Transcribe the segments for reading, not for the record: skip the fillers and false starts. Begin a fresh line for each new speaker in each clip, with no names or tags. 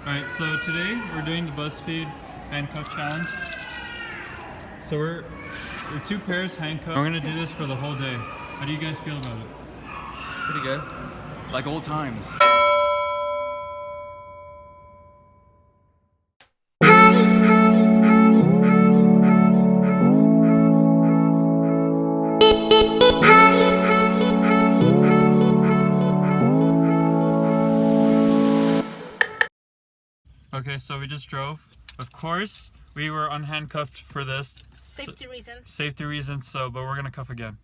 Alright, so today we're doing the Buzzfeed Handcuff Challenge. So we're 2 pairs handcuffed. We're gonna do this for the whole day. How do you guys feel about it?
Pretty good. Like old times.
Okay, so we just drove. Of course, we were unhandcuffed for this.
Safety reasons.
Safety reasons, but we're gonna cuff again.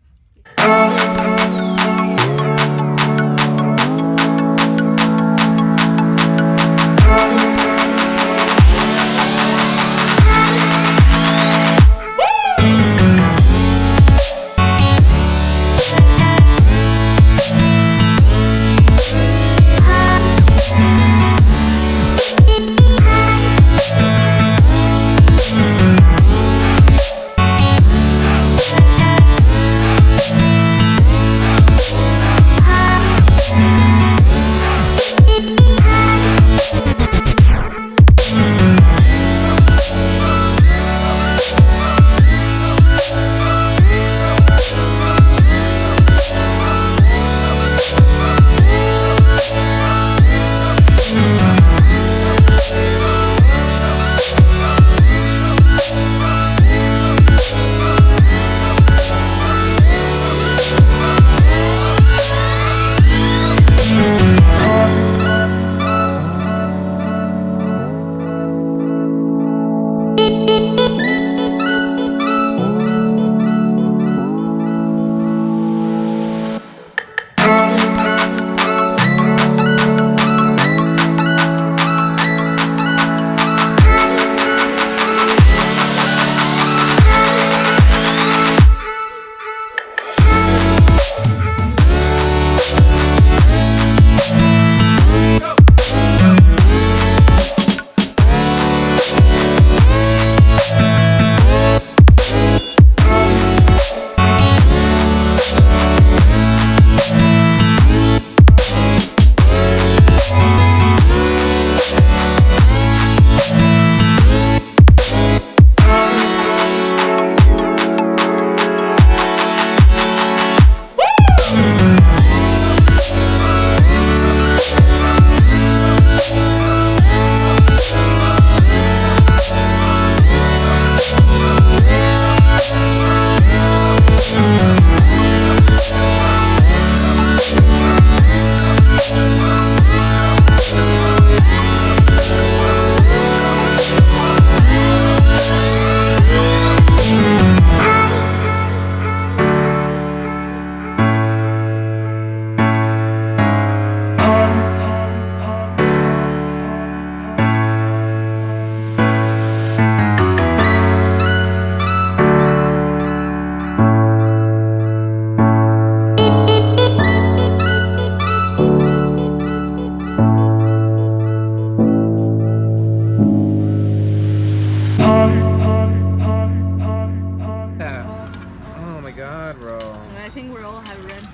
I think we're all have red.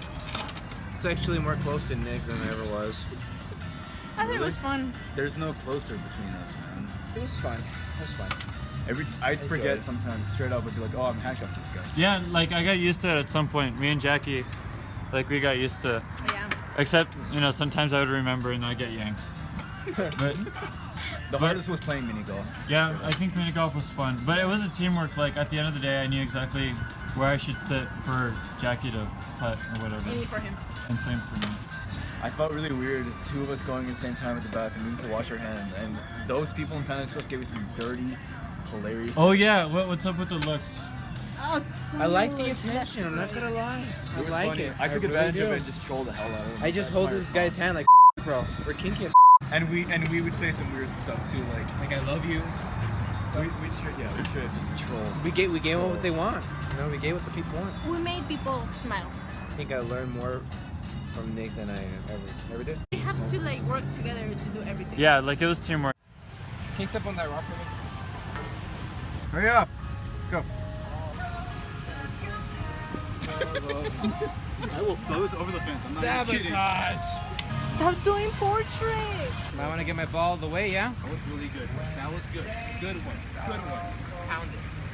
It's actually more close to Nick than I ever was.
I think it was fun.
There's no closer between us, man.
It was fun. It was fun.
I'd forget sometimes. Straight up, I'd be like, "Oh, I'm handcuffed to this guy."
Yeah, like I got used to it at some point. Me and Jackie, like we got used to it.
Yeah.
Except, you know, sometimes I would remember and I'd get yanked. But
The hardest was playing mini golf.
yeah, I think mini golf was fun. But it was a teamwork. Like at the end of the day, I knew exactly where I should sit for Jackie to putt or whatever.
Maybe for him.
And same for me.
I felt really weird, 2 of us going at the same time at the bathroom, needing to wash our hands, and those people in Planet Express gave me some dirty, hilarious.
Oh yeah, what's up with the looks?
Oh,
I like the attention. I'm not gonna lie. I
was
like
funny.
it.
I took
really
advantage
do.
of it and just trolled the hell out of him.
I just hold this guy's hand like, bro. We're kinky as.
And we would say some weird stuff too, like I love you. We should just troll.
We gave them what they want. You know, we gave what the people want.
We made people smile.
I think I learned more from Nick than I ever did.
We have to like work together to do everything.
Yeah, like it was teamwork.
Can you step on that rock for me? Hurry up. Let's go.
I will throw this over the fence. I'm not even kidding.
Sabotage.
Stop doing portraits.
I want to get my ball the way, yeah?
That was really good. That was good. Good one. Good one. Pound it.